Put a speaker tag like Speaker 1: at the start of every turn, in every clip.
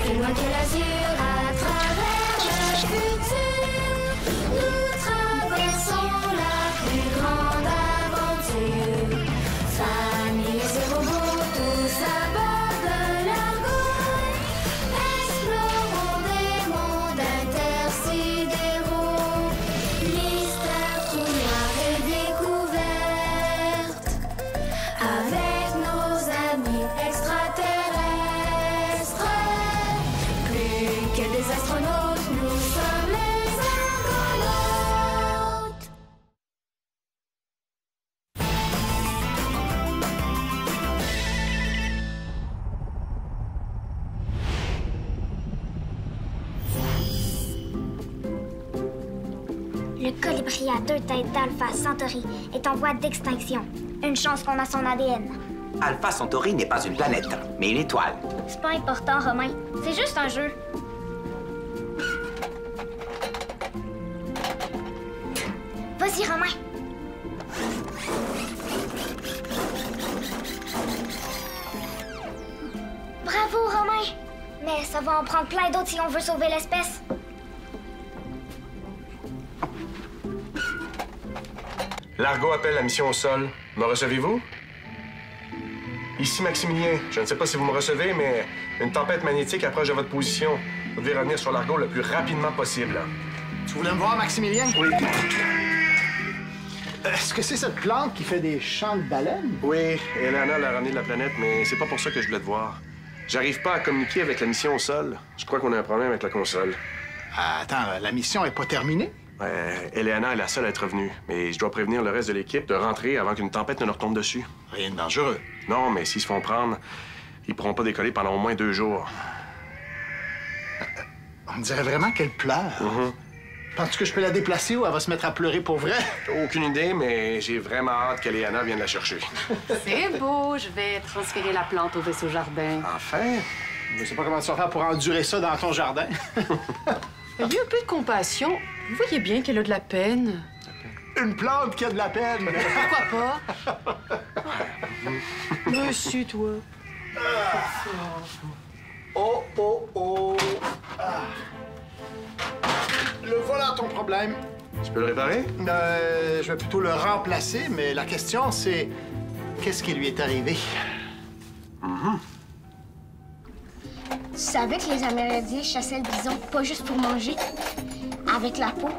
Speaker 1: plus loin que l'azur, à travers le futur, nous traversons la plus grande aventure. Familles et robots, tous à bord de l'Argo, explorons des mondes intersidéraux, mystères, trous noirs et découvertes, avec nos amis extraterrestres. Plus que des astronautes, nous sommes les Argonautes.
Speaker 2: Le colibri à 2 têtes d'Alpha Centauri est en voie d'extinction. Une chance qu'on a son ADN.
Speaker 3: Alpha Centauri n'est pas une planète, mais une étoile.
Speaker 2: C'est pas important, Romain. C'est juste un jeu. Vas-y, Romain. Bravo, Romain. Mais ça va en prendre plein d'autres si on veut sauver l'espèce.
Speaker 4: L'Argo appelle la mission au sol. Me recevez-vous? Ici Maximilien. Je ne sais pas si vous me recevez, mais une tempête magnétique approche de votre position. Vous devez revenir sur l'Argo le plus rapidement possible.
Speaker 5: Tu voulais me voir, Maximilien?
Speaker 4: Oui.
Speaker 5: Est-ce que c'est cette plante qui fait des chants de baleines?
Speaker 4: Oui, Eleana l'a ramené de la planète, mais c'est pas pour ça que je voulais te voir. J'arrive pas à communiquer avec la mission au sol. Je crois qu'on a un problème avec la console.
Speaker 5: Attends, la mission est pas terminée?
Speaker 4: Eleana est la seule à être revenue, mais je dois prévenir le reste de l'équipe de rentrer avant qu'une tempête ne leur tombe dessus.
Speaker 5: Rien de dangereux.
Speaker 4: Non, mais s'ils se font prendre, ils pourront pas décoller pendant au moins 2 jours.
Speaker 5: On dirait vraiment qu'elle pleure. Penses-tu que je peux la déplacer ou elle va se mettre à pleurer pour vrai?
Speaker 4: Aucune idée, mais j'ai vraiment hâte qu'Eleana vienne la chercher.
Speaker 6: C'est beau, je vais transférer la plante au vaisseau jardin.
Speaker 4: Enfin?
Speaker 5: Je sais pas comment tu vas faire pour endurer ça dans ton jardin.
Speaker 6: Ayez un peu de compassion. Vous voyez bien qu'elle a de la peine.
Speaker 5: Une plante qui a de la peine.
Speaker 6: Pourquoi pas? Monsieur, toi.
Speaker 5: Oh, oh, oh. Ah. Le voilà ton problème.
Speaker 4: Tu peux le réparer?
Speaker 5: Je vais plutôt le remplacer, mais la question, c'est qu'est-ce qui lui est arrivé?
Speaker 2: Tu savais que les Amérindiens chassaient le bison pas juste pour manger? Avec la peau,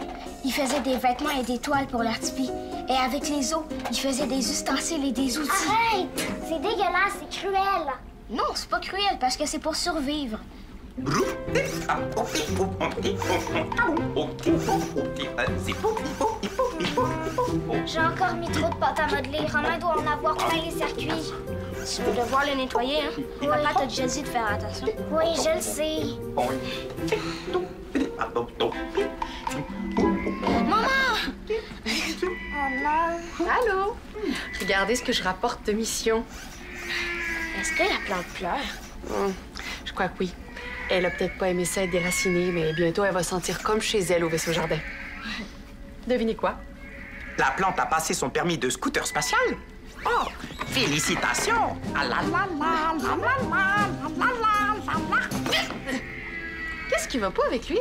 Speaker 2: ils faisaient des vêtements et des toiles pour leurs tipis. Et avec les os, ils faisaient des ustensiles et des outils. Arrête! C'est dégueulasse, c'est cruel! Non, c'est pas cruel parce que c'est pour survivre. J'ai encore mis trop de pâte à modeler. Romain doit en avoir plein les circuits.
Speaker 1: Tu veux devoir le nettoyer, hein? Papa t'a déjà dit de faire attention.
Speaker 2: Oui, je le sais. Maman! Oh non!
Speaker 6: Allô? Regardez ce que je rapporte de mission.
Speaker 1: Est-ce que la plante pleure?
Speaker 6: Je crois que oui. Elle a peut-être pas aimé ça être déracinée, mais bientôt elle va se sentir comme chez elle au vaisseau jardin. Devinez quoi?
Speaker 3: La plante a passé son permis de scooter spatial? Oh, félicitations! Ah la la la, la la la, la la la la.
Speaker 6: Qu'est-ce qui va pas avec lui?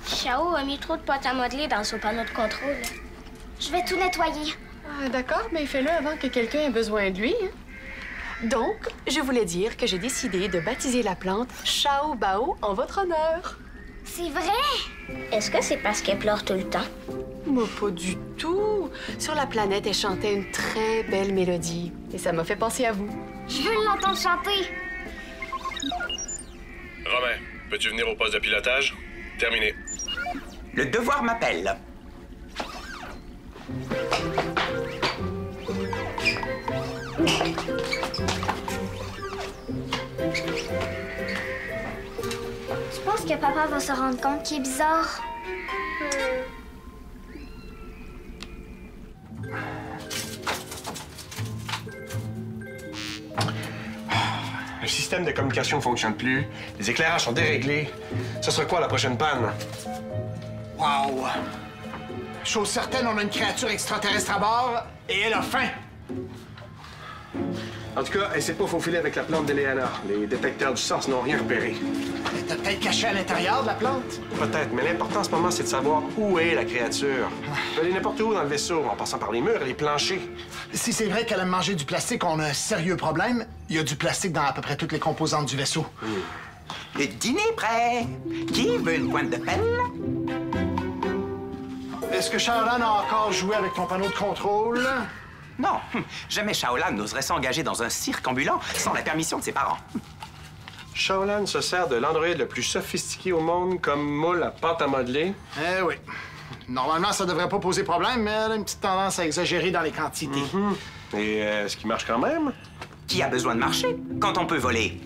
Speaker 1: Chao a mis trop de pâte à modeler dans son panneau de contrôle.
Speaker 2: Je vais tout nettoyer.
Speaker 6: Ah, d'accord, mais fais-le avant que quelqu'un ait besoin de lui. Donc, je voulais dire que j'ai décidé de baptiser la plante Chao Bao en votre honneur.
Speaker 2: C'est vrai?
Speaker 1: Est-ce que c'est parce qu'elle pleure tout le temps?
Speaker 6: Mais pas du tout. Sur la planète, elle chantait une très belle mélodie. Et ça m'a fait penser à vous.
Speaker 2: Je veux l'entendre chanter.
Speaker 4: Romain, peux-tu venir au poste de pilotage? Terminé.
Speaker 3: Le devoir m'appelle.
Speaker 2: Je pense que papa va se rendre compte qu'il est bizarre.
Speaker 4: Le système de communication ne fonctionne plus. Les éclairages sont déréglés. Ce sera quoi la prochaine panne?
Speaker 5: Wow! Chose certaine, on a une créature extraterrestre à bord et elle a faim.
Speaker 4: En tout cas, essaie pas faufiler avec la plante d'Eleana. Les détecteurs du sens n'ont rien repéré.
Speaker 5: Elle était peut-être cachée à l'intérieur de la plante.
Speaker 4: Peut-être, mais l'important en ce moment, c'est de savoir où est la créature. Elle peut aller n'importe où dans le vaisseau, en passant par les murs et les planchers.
Speaker 5: Si c'est vrai qu'elle aime manger du plastique, on a un sérieux problème. Il y a du plastique dans à peu près toutes les composantes du vaisseau.
Speaker 3: Le dîner est prêt. Qui veut une pointe de pelle?
Speaker 5: Est-ce que Shaolan a encore joué avec ton panneau de contrôle?
Speaker 3: Non, jamais Shaolan n'oserait s'engager dans un cirque ambulant sans la permission de ses parents.
Speaker 4: Shaolan se sert de l'androïde le plus sophistiqué au monde comme moule à pâte à modeler.
Speaker 5: Eh oui. Normalement, ça devrait pas poser problème, mais elle a une petite tendance à exagérer dans les quantités.
Speaker 4: Et est-ce qu'il marche quand même?
Speaker 3: Qui a besoin de marcher quand on peut voler?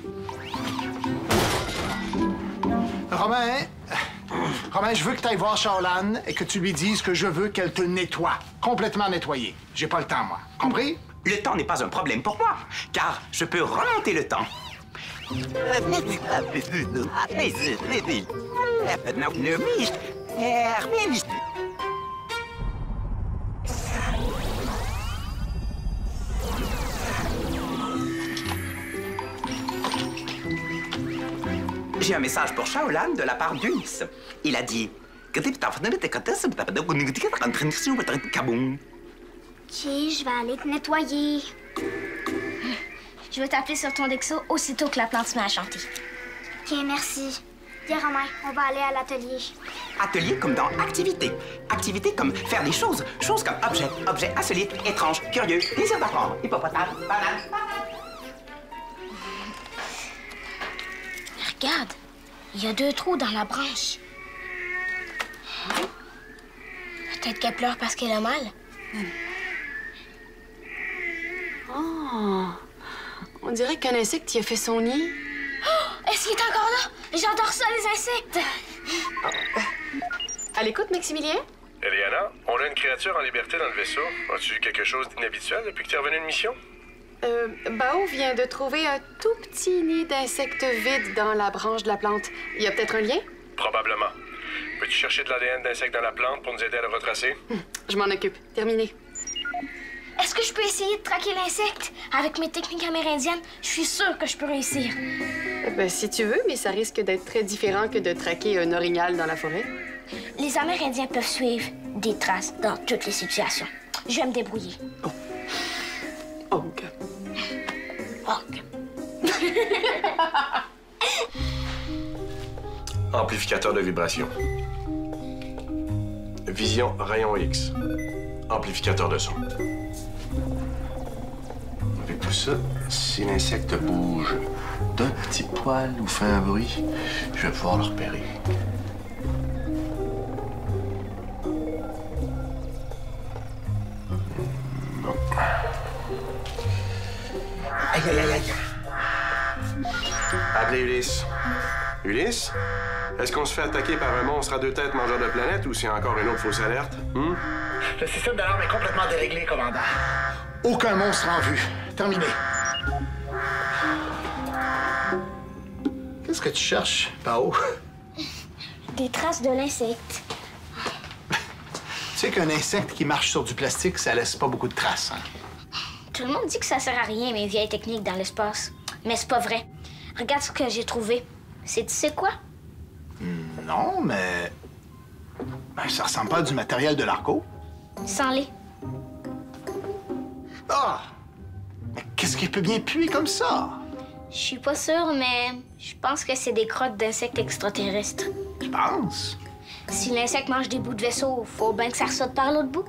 Speaker 5: Romain, je veux que tu ailles voir Shaolan et que tu lui dises que je veux qu'elle te nettoie. Complètement nettoyée. J'ai pas le temps, moi. Compris?
Speaker 3: Le temps n'est pas un problème pour moi, car je peux remonter le temps. J'ai un message pour Shaolan de la part d'Ulysse. Il a dit... OK, je
Speaker 2: vais aller te nettoyer. Je vais t'appeler sur ton Dexo aussitôt que la plante se met à chanter. OK, merci. Viens, Romain, on va aller à l'atelier.
Speaker 3: Atelier comme dans activité. Activité comme faire des choses. Choses comme objet. Objet insolite, étrange, curieux, plaisir d'apprendre. Hippopotame, banane,
Speaker 2: Regarde, il y a 2 trous dans la branche. Peut-être qu'elle pleure parce qu'elle a mal.
Speaker 6: Oh, on dirait qu'un insecte y a fait son nid.
Speaker 2: Oh, est-ce qu'il est encore là? J'adore ça, les insectes.
Speaker 6: À l'écoute, Maximilien?
Speaker 4: Eliana, on a une créature en liberté dans le vaisseau. As-tu vu quelque chose d'inhabituel depuis que tu es revenu de mission?
Speaker 6: Bao vient de trouver un tout petit nid d'insectes vide dans la branche de la plante. Il y a peut-être un lien?
Speaker 4: Probablement. Peux-tu chercher de l'ADN d'insectes dans la plante pour nous aider à le retracer?
Speaker 6: Je m'en occupe. Terminé.
Speaker 2: Est-ce que je peux essayer de traquer l'insecte? Avec mes techniques amérindiennes, je suis sûre que je peux réussir.
Speaker 6: Ben, si tu veux, mais ça risque d'être très différent que de traquer un orignal dans la forêt.
Speaker 2: Les Amérindiens peuvent suivre des traces dans toutes les situations. Je vais me débrouiller.
Speaker 6: OK.
Speaker 2: OK.
Speaker 4: Amplificateur de vibration. Vision rayon X. Amplificateur de son.
Speaker 7: Avec tout ça, si l'insecte bouge d'un petit poil ou fait un bruit, je vais pouvoir le repérer. Non.
Speaker 3: Aïe, aïe, aïe, aïe.
Speaker 4: Appelez Ulysse. Ulysse? Est-ce qu'on se fait attaquer par un monstre à 2 têtes mangeur de planète ou s'il y a encore une autre fausse alerte?
Speaker 5: Le système d'alarme est complètement déréglé, commandant. Aucun monstre en vue. Terminé. Qu'est-ce que tu cherches, Bao?
Speaker 2: Des traces de l'insecte.
Speaker 5: Tu sais qu'un insecte qui marche sur du plastique, ça laisse pas beaucoup de traces, hein?
Speaker 2: Tout le monde dit que ça sert à rien, mes vieilles techniques dans l'espace. Mais c'est pas vrai. Regarde ce que j'ai trouvé. Tu sais quoi?
Speaker 5: Non, mais... Ben, ça ressemble pas à du matériel de l'Argo.
Speaker 2: Sans lait.
Speaker 5: Ah! Mais qu'est-ce qui peut bien puer comme ça?
Speaker 2: Je suis pas sûre, mais je pense que c'est des crottes d'insectes extraterrestres.
Speaker 5: Tu penses?
Speaker 2: Si l'insecte mange des bouts de vaisseau, faut bien que ça ressorte par l'autre bout.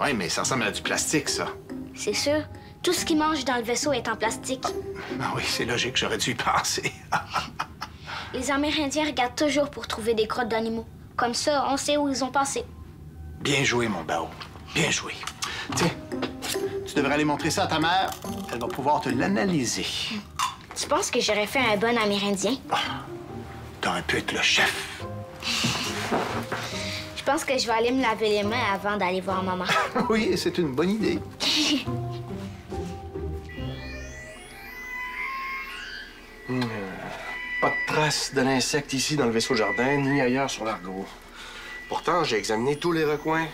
Speaker 5: Oui, mais ça ressemble à du plastique, ça.
Speaker 2: C'est sûr. Tout ce qu'il mange dans le vaisseau est en plastique.
Speaker 5: Ah oui, c'est logique, j'aurais dû y penser.
Speaker 2: Les Amérindiens regardent toujours pour trouver des crottes d'animaux. Comme ça, on sait où ils ont passé.
Speaker 5: Bien joué, mon Bao. Bien joué. Tiens, tu devrais aller montrer ça à ta mère. Elle va pouvoir te l'analyser.
Speaker 2: Tu penses que j'aurais fait un bon Amérindien?
Speaker 5: T'aurais pu être le chef.
Speaker 2: Je pense que je vais aller me laver les mains avant d'aller voir maman.
Speaker 5: Oui, c'est une bonne idée.
Speaker 4: Pas de traces de l'insecte ici dans le vaisseau jardin, ni ailleurs sur l'Argo. Pourtant, j'ai examiné tous les recoins.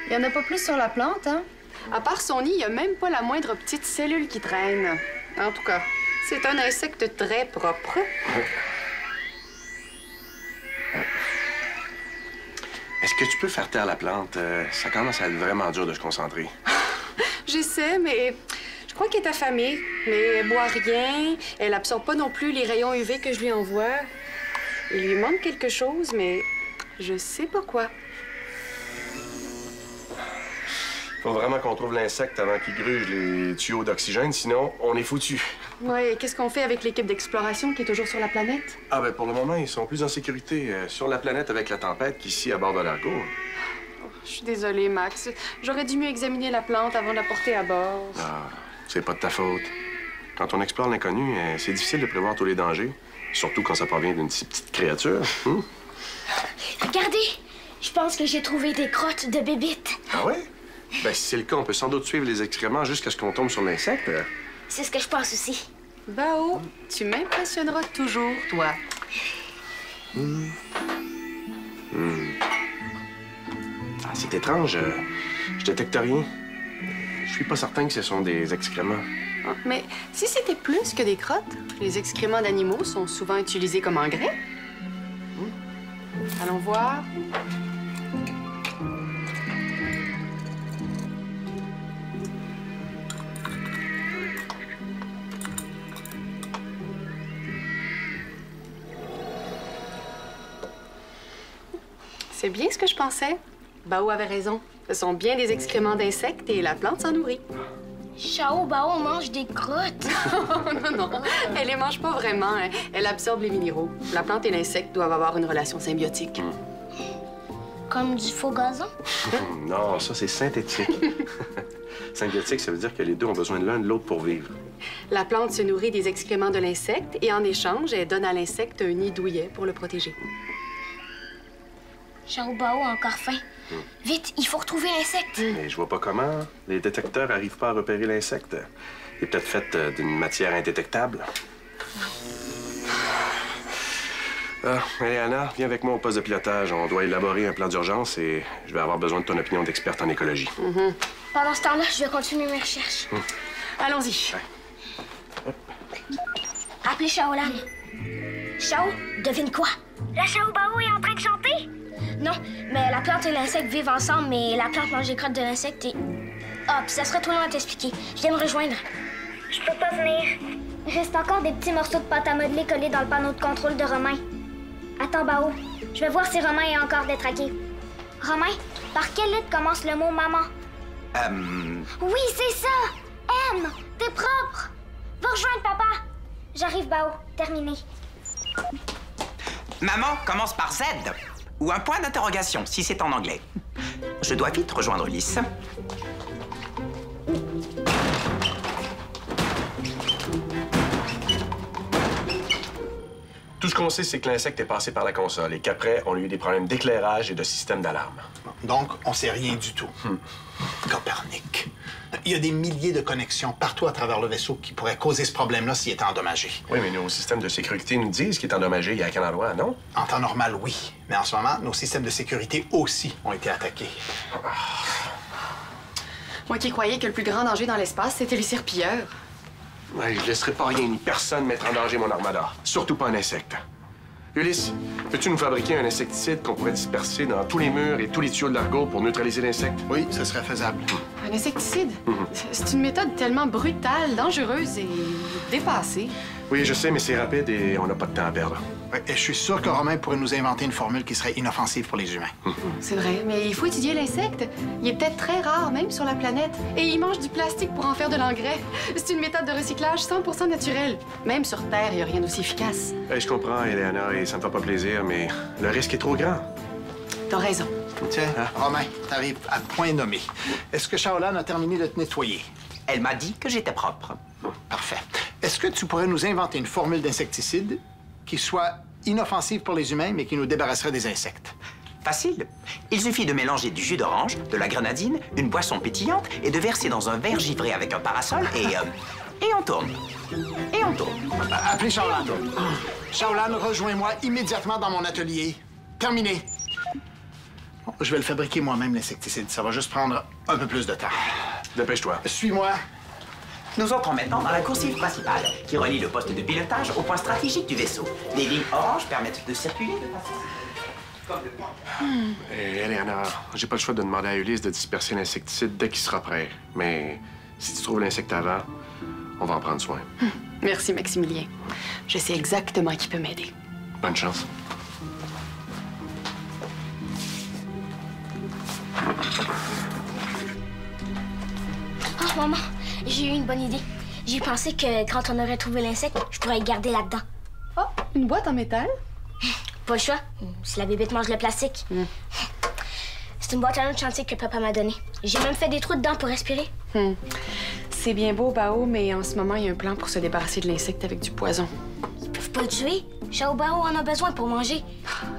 Speaker 6: Il y en a pas plus sur la plante, hein? À part son nid, il n'y a même pas la moindre petite cellule qui traîne. En tout cas, c'est un insecte très propre.
Speaker 7: Est-ce que tu peux faire taire la plante? Ça commence à être vraiment dur de se concentrer.
Speaker 6: J'essaie, mais je crois qu'elle est affamée. Mais elle boit rien. Elle absorbe pas non plus les rayons UV que je lui envoie. Il lui manque quelque chose, mais je sais pas quoi.
Speaker 7: Faut vraiment qu'on trouve l'insecte avant qu'il gruge les tuyaux d'oxygène, sinon on est foutu.
Speaker 6: Ouais, et qu'est-ce qu'on fait avec l'équipe d'exploration qui est toujours sur la planète?
Speaker 7: Ah ben pour le moment, ils sont plus en sécurité sur la planète avec la tempête qu'ici à bord de l'Argo.
Speaker 6: Je suis désolée, Max. J'aurais dû mieux examiner la plante avant de la porter à bord.
Speaker 7: Ah, c'est pas de ta faute. Quand on explore l'inconnu, c'est difficile de prévoir tous les dangers. Surtout quand ça provient d'une si petite créature.
Speaker 2: Regardez, je pense que j'ai trouvé des crottes de bébites.
Speaker 7: Ah ouais? Ben, si c'est le cas, on peut sans doute suivre les excréments jusqu'à ce qu'on tombe sur l'insecte.
Speaker 2: C'est ce que je pense aussi.
Speaker 6: Bao, tu m'impressionneras toujours, toi.
Speaker 7: Ah, c'est étrange. Je détecte rien. Je suis pas certain que ce sont des excréments.
Speaker 6: Ah, mais si c'était plus que des crottes, les excréments d'animaux sont souvent utilisés comme engrais. Allons voir. C'est bien ce que je pensais. Bao avait raison. Ce sont bien des excréments d'insectes et la plante s'en nourrit.
Speaker 2: Chao Bao mange des crottes.
Speaker 6: Non, elle les mange pas vraiment. Hein. Elle absorbe les minéraux. La plante et l'insecte doivent avoir une relation symbiotique.
Speaker 2: Comme du faux gazon?
Speaker 7: Non, ça, c'est synthétique. Symbiotique, ça veut dire que les deux ont besoin de l'un de l'autre pour vivre.
Speaker 6: La plante se nourrit des excréments de l'insecte et en échange, elle donne à l'insecte un nid douillet pour le protéger.
Speaker 2: Chao Bao a encore faim. Vite, il faut retrouver l'insecte.
Speaker 7: Mais je vois pas comment. Les détecteurs arrivent pas à repérer l'insecte. Il est peut-être fait d'une matière indétectable. Ah, Eliana, viens avec moi au poste de pilotage. On doit élaborer un plan d'urgence et je vais avoir besoin de ton opinion d'experte en écologie.
Speaker 2: Pendant ce temps-là, je vais continuer mes recherches.
Speaker 6: Allons-y.
Speaker 2: Appelez Shaolan. Chao, devine quoi?
Speaker 8: La Chao Bao est en train de chanter?
Speaker 2: Non, mais la plante et l'insecte vivent ensemble, mais la plante mange les crottes de l'insecte et... Ah, puis ça serait trop long à t'expliquer. Viens me rejoindre.
Speaker 8: Je peux pas venir. Il reste encore des petits morceaux de pâte à modeler collés dans le panneau de contrôle de Romain. Attends, Bao. Je vais voir si Romain est encore détraqué. Romain, par quelle lettre commence le mot maman? Oui, c'est ça! M! T'es propre! Va rejoindre papa! J'arrive, Bao. Terminé.
Speaker 3: Maman commence par Z. Ou un point d'interrogation, si c'est en anglais. Je dois vite rejoindre Lys.
Speaker 7: Tout ce qu'on sait, c'est que l'insecte est passé par la console et qu'après, on a eu des problèmes d'éclairage et de système d'alarme.
Speaker 5: Donc, on sait rien du tout. Copernic. Il y a des milliers de connexions partout à travers le vaisseau qui pourraient causer ce problème-là s'il était endommagé.
Speaker 7: Oui, mais nos systèmes de sécurité nous disent qu'il est endommagé. Il y a quel endroit, non?
Speaker 5: En temps normal, oui. Mais en ce moment, nos systèmes de sécurité aussi ont été attaqués.
Speaker 6: Moi qui croyais que le plus grand danger dans l'espace, c'était les serpilleurs.
Speaker 7: Ouais, je laisserai pas rien ni personne mettre en danger mon armada. Surtout pas un insecte. Ulysse, peux-tu nous fabriquer un insecticide qu'on pourrait disperser dans tous les murs et tous les tuyaux de l'Argo pour neutraliser l'insecte?
Speaker 5: Oui, ce serait faisable.
Speaker 6: Un insecticide? C'est une méthode tellement brutale, dangereuse et dépassée.
Speaker 7: Oui, je sais, mais c'est rapide et on n'a pas de temps à perdre.
Speaker 5: Oui, et je suis sûr que Romain pourrait nous inventer une formule qui serait inoffensive pour les humains.
Speaker 6: C'est vrai, mais il faut étudier l'insecte. Il est peut-être très rare, même sur la planète. Et il mange du plastique pour en faire de l'engrais. C'est une méthode de recyclage 100% naturelle. Même sur Terre, il n'y a rien d'aussi efficace.
Speaker 7: Hey, je comprends, Eliana, et ça me fait pas plaisir, mais le risque est trop grand.
Speaker 6: T'as raison.
Speaker 5: Tiens, Romain, t'arrives à point nommé. Est-ce que Shaolan a terminé de te nettoyer?
Speaker 3: Elle m'a dit que j'étais propre.
Speaker 5: Parfait. Est-ce que tu pourrais nous inventer une formule d'insecticide qui soit inoffensive pour les humains, mais qui nous débarrasserait des insectes?
Speaker 3: Facile. Il suffit de mélanger du jus d'orange, de la grenadine, une boisson pétillante et de verser dans un verre givré avec un parasol et on tourne. Et on tourne.
Speaker 5: Appelez Shaolan. Shaolan, rejoins-moi immédiatement dans mon atelier. Terminé. Bon, je vais le fabriquer moi-même, l'insecticide. Ça va juste prendre un peu plus de temps.
Speaker 7: Dépêche-toi.
Speaker 5: Suis-moi.
Speaker 3: Nous entrons maintenant dans la coursive principale, qui relie le poste de pilotage au point stratégique du vaisseau. Les lignes oranges permettent de circuler de façon... Comme le point.
Speaker 7: Hé, Eleanor, j'ai pas le choix de demander à Ulysse de disperser l'insecticide dès qu'il sera prêt. Mais si tu trouves l'insecte avant, on va en prendre soin.
Speaker 6: Merci, Maximilien. Je sais exactement qui peut m'aider.
Speaker 7: Bonne chance.
Speaker 2: Oh, maman, j'ai eu une bonne idée. J'ai pensé que quand on aurait trouvé l'insecte, je pourrais le garder là-dedans.
Speaker 6: Oh, une boîte en métal?
Speaker 2: Pas le choix, si la bébête mange le plastique. C'est une boîte à un autre chantier que papa m'a donnée. J'ai même fait des trous dedans pour respirer.
Speaker 6: C'est bien beau, Bao, mais en ce moment, il y a un plan pour se débarrasser de l'insecte avec du poison.
Speaker 2: Ils peuvent pas le tuer. Chao Bao en a besoin pour manger.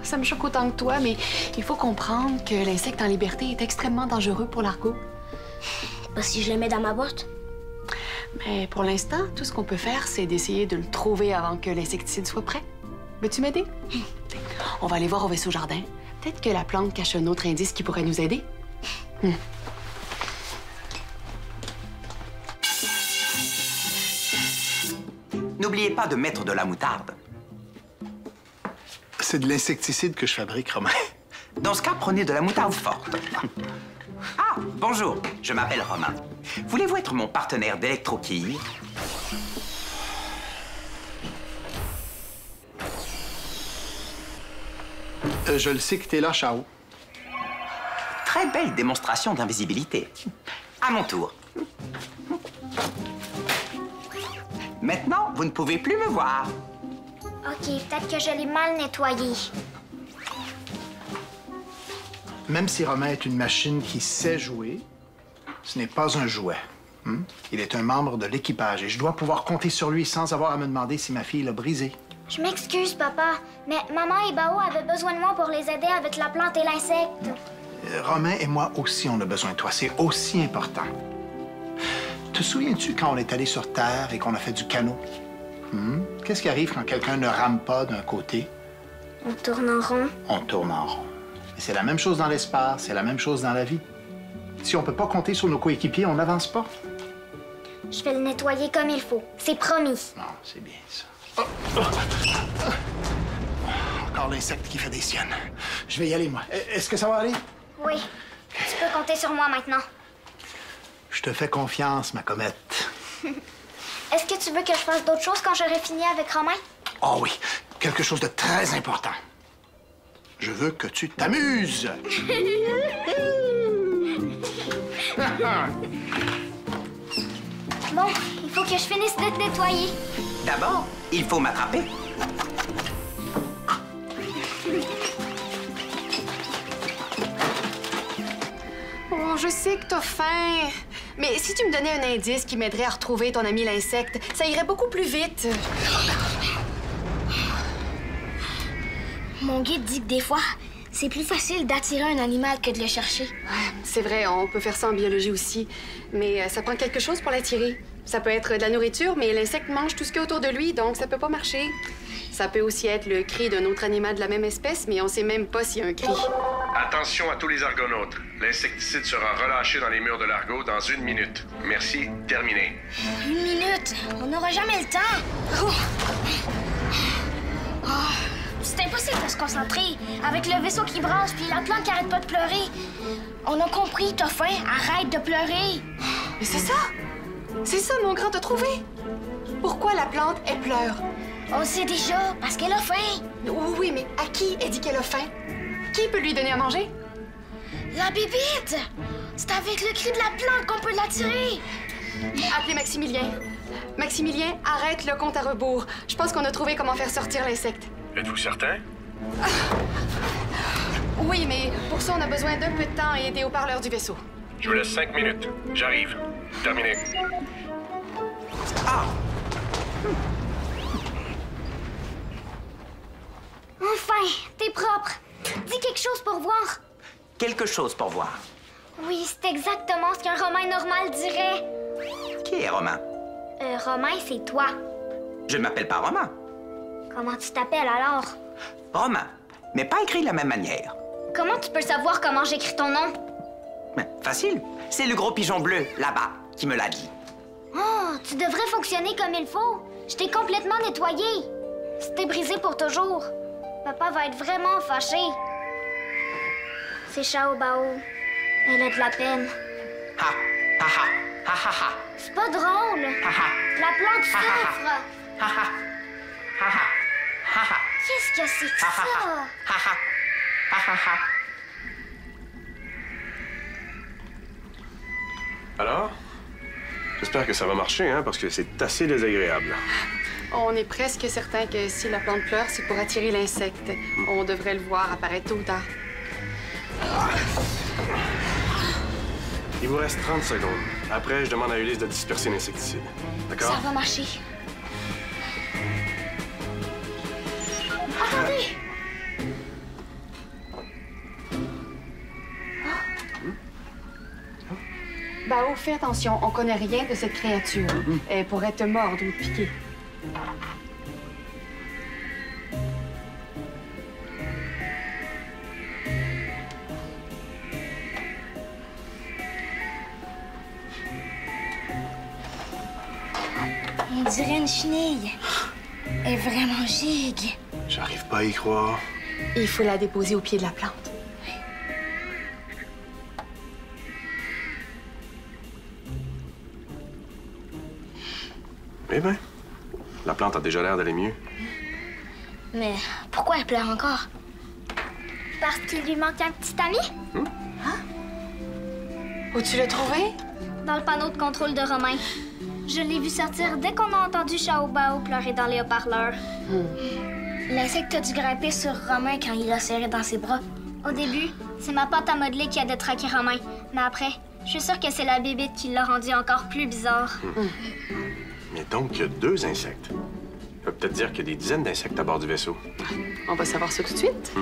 Speaker 6: Ça me choque autant que toi, mais il faut comprendre que l'insecte en liberté est extrêmement dangereux pour l'argot.
Speaker 2: Pas si je le mets dans ma boîte.
Speaker 6: Mais pour l'instant, tout ce qu'on peut faire, c'est d'essayer de le trouver avant que l'insecticide soit prêt. Veux-tu m'aider? On va aller voir au vaisseau jardin. Peut-être que la plante cache un autre indice qui pourrait nous aider.
Speaker 3: N'oubliez pas de mettre de la moutarde.
Speaker 5: C'est de l'insecticide que je fabrique, Romain.
Speaker 3: Dans ce cas, prenez de la moutarde forte. Ah, bonjour, je m'appelle Romain. Voulez-vous être mon partenaire d'électroquille?
Speaker 5: Je le sais que t'es là, Chao.
Speaker 3: Très belle démonstration d'invisibilité. À mon tour. Maintenant, vous ne pouvez plus me voir.
Speaker 8: OK, peut-être que je l'ai mal nettoyé.
Speaker 5: Même si Romain est une machine qui sait jouer, ce n'est pas un jouet. Il est un membre de l'équipage et je dois pouvoir compter sur lui sans avoir à me demander si ma fille l'a brisé.
Speaker 8: Je m'excuse, papa, mais maman et Bao avaient besoin de moi pour les aider avec la plante et l'insecte.
Speaker 5: Romain et moi aussi, on a besoin de toi. C'est aussi important. Te souviens-tu quand on est allé sur Terre et qu'on a fait du canot? Qu'est-ce qui arrive quand quelqu'un ne rame pas d'un côté?
Speaker 8: On tourne en rond.
Speaker 5: On tourne en rond. Et c'est la même chose dans l'espace, c'est la même chose dans la vie. Si on peut pas compter sur nos coéquipiers, on n'avance pas.
Speaker 8: Je vais le nettoyer comme il faut. C'est promis.
Speaker 5: Non, c'est bien ça. Encore l'insecte qui fait des siennes. Je vais y aller, moi. Est-ce que ça va aller?
Speaker 8: Oui. Tu peux compter sur moi maintenant.
Speaker 5: Je te fais confiance, ma comète.
Speaker 8: Est-ce que tu veux que je fasse d'autres choses quand j'aurai fini avec Romain?
Speaker 5: Oh oui, quelque chose de très important. Je veux que tu t'amuses.
Speaker 8: Bon, il faut que je finisse de te nettoyer.
Speaker 3: D'abord, il faut m'attraper.
Speaker 6: Oh, je sais que t'as faim. Mais si tu me donnais un indice qui m'aiderait à retrouver ton ami l'insecte, ça irait beaucoup plus vite.
Speaker 2: Mon guide dit que des fois, c'est plus facile d'attirer un animal que de le chercher.
Speaker 6: C'est vrai, on peut faire ça en biologie aussi. Mais ça prend quelque chose pour l'attirer. Ça peut être de la nourriture, mais l'insecte mange tout ce qu'il y a autour de lui, donc ça peut pas marcher. Ça peut aussi être le cri d'un autre animal de la même espèce, mais on sait même pas s'il y a un cri.
Speaker 7: Attention à tous les argonautes. L'insecticide sera relâché dans les murs de l'argot dans 1 minute. Merci, terminé.
Speaker 2: 1 minute? On n'aura jamais le temps. C'est impossible de se concentrer. Avec le vaisseau qui brasse puis la plante qui arrête pas de pleurer. On a compris, t'as faim. Arrête de pleurer.
Speaker 6: Mais c'est ça! C'est ça, mon grand, t'as trouvé! Pourquoi la plante, elle pleure?
Speaker 2: On le sait déjà, parce qu'elle a faim.
Speaker 6: Oui, mais à qui elle dit qu'elle a faim? Qui peut lui donner à manger?
Speaker 2: La bébite! C'est avec le cri de la plante qu'on peut l'attirer.
Speaker 6: Appelez Maximilien. Maximilien, arrête le compte à rebours. Je pense qu'on a trouvé comment faire sortir l'insecte.
Speaker 7: Êtes-vous certain?
Speaker 6: Oui, mais pour ça, on a besoin d'un peu de temps et des haut-parleurs du vaisseau.
Speaker 7: Je vous laisse 5 minutes. J'arrive. Terminé.
Speaker 3: Ah!
Speaker 8: Enfin, t'es propre. Dis quelque chose pour voir.
Speaker 3: Quelque chose pour voir.
Speaker 8: Oui, c'est exactement ce qu'un Romain normal dirait.
Speaker 3: Qui est Romain?
Speaker 8: Romain, c'est toi.
Speaker 3: Je ne m'appelle pas Romain.
Speaker 8: Comment tu t'appelles alors?
Speaker 3: Romain, mais pas écrit de la même manière.
Speaker 8: Comment tu peux savoir comment j'écris ton nom?
Speaker 3: Mais facile. C'est le gros pigeon bleu, là-bas, qui me l'a dit.
Speaker 8: Oh, tu devrais fonctionner comme il faut. Je t'ai complètement nettoyé. C'était brisé pour toujours. Papa va être vraiment fâché. C'est Xiao Bao. Elle a de la peine.
Speaker 3: Ha, ha, ha, ha, ha, ha.
Speaker 8: C'est pas drôle.
Speaker 3: Ha, ha.
Speaker 8: La plante souffre.
Speaker 3: Ha, ha. Ha, ha. Ha, ha.
Speaker 8: Qu'est-ce que c'est que ça?
Speaker 3: Ha, ha. Ha, ha, ha.
Speaker 7: Alors? J'espère que ça va marcher, hein, parce que c'est assez désagréable.
Speaker 6: On est presque certain que si la plante pleure, c'est pour attirer l'insecte. On devrait le voir apparaître tôt ou tard.
Speaker 7: Il vous reste 30 secondes. Après, je demande à Ulysse de disperser l'insecticide. D'accord?
Speaker 2: Ça va marcher.
Speaker 8: Attendez!
Speaker 6: Bao, fais attention, on connaît rien de cette créature. Elle pourrait te mordre ou te piquer.
Speaker 2: On dirait une chenille. Elle est vraiment gigue.
Speaker 7: J'arrive pas à y croire.
Speaker 6: Il faut la déposer au pied de la plante.
Speaker 7: Eh bien, la plante a déjà l'air d'aller mieux.
Speaker 2: Mais pourquoi elle pleure encore?
Speaker 8: Parce qu'il lui manque un petit ami?
Speaker 6: Où tu l'as trouvé?
Speaker 8: Dans le panneau de contrôle de Romain. Je l'ai vu sortir dès qu'on a entendu Xiao Bao pleurer dans les haut-parleurs.
Speaker 2: L'insecte a dû grimper sur Romain quand il l'a serré dans ses bras.
Speaker 8: Au début, c'est ma pâte à modeler qui a détraqué Romain. Mais après, je suis sûre que c'est la bébite qui l'a rendu encore plus bizarre.
Speaker 7: Mais donc, il y a 2 insectes. Ça veut peut-être dire qu'il y a des dizaines d'insectes à bord du vaisseau.
Speaker 6: On va savoir ça tout de suite.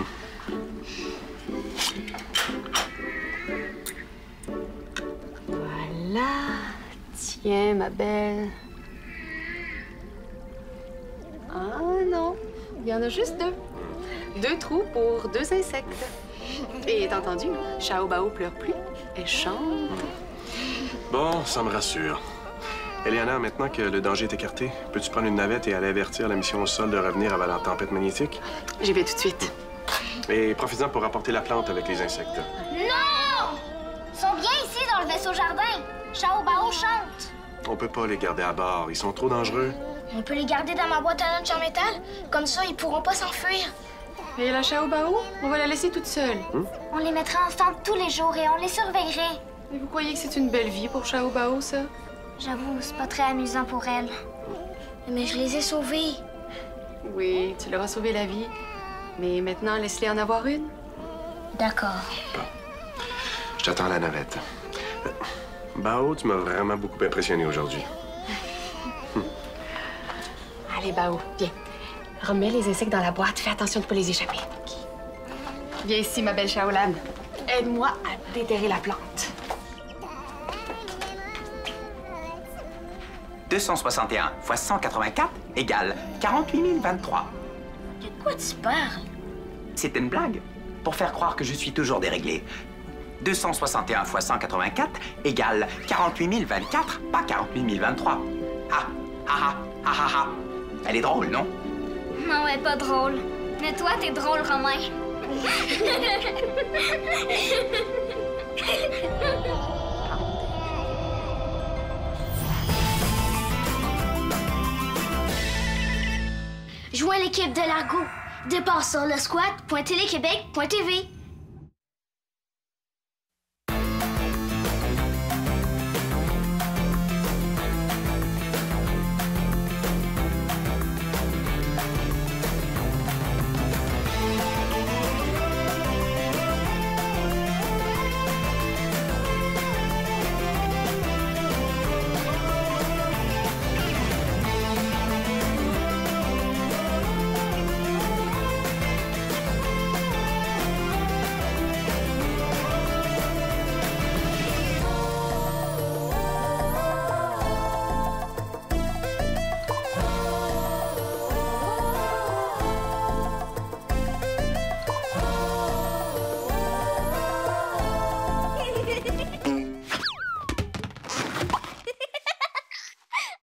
Speaker 6: Voilà. Tiens, ma belle. Ah non, il y en a juste 2. 2 trous pour 2 insectes. Et t'as entendu, Xiao Bao pleure plus, elle chante.
Speaker 7: Bon, ça me rassure. Eliana, maintenant que le danger est écarté, peux-tu prendre une navette et aller avertir la mission au sol de revenir avant la tempête magnétique?
Speaker 6: J'y vais tout de suite.
Speaker 7: Et profites-en pour rapporter la plante avec les insectes.
Speaker 8: Non! Ils sont bien ici dans le vaisseau jardin. Xiao Bao chante.
Speaker 7: On peut pas les garder à bord, ils sont trop dangereux.
Speaker 2: On peut les garder dans ma boîte à lunch en métal. Comme ça, ils pourront pas s'enfuir.
Speaker 6: Et la Xiao Bao, on va la laisser toute seule.
Speaker 8: On les mettrait ensemble tous les jours et on les surveillerait.
Speaker 6: Mais vous croyez que c'est une belle vie pour Xiao Bao, ça?
Speaker 8: J'avoue, c'est pas très amusant pour elle.
Speaker 2: Mais je les ai sauvés.
Speaker 6: Oui, tu leur as sauvé la vie. Mais maintenant, laisse-les en avoir une.
Speaker 2: D'accord.
Speaker 7: Je t'attends à la navette. Bao, tu m'as vraiment beaucoup impressionné aujourd'hui.
Speaker 6: Allez, Bao, viens. Remets les insectes dans la boîte. Fais attention de ne pas les échapper. Viens ici, ma belle Shaolan. Aide-moi à déterrer la plante.
Speaker 3: 261 fois 184 égale 48 023.
Speaker 2: De quoi tu parles?
Speaker 3: C'est une blague, pour faire croire que je suis toujours déréglé. 261 fois 184 égale 48 024, pas 48 023. Ah, ah, ah, ah, ah, ah. Elle est drôle, non?
Speaker 8: Non, elle est pas drôle. Mais toi, t'es drôle, Romain.
Speaker 2: Joins l'équipe de l'Argo. Départ sur le squat.téléquébec.tv.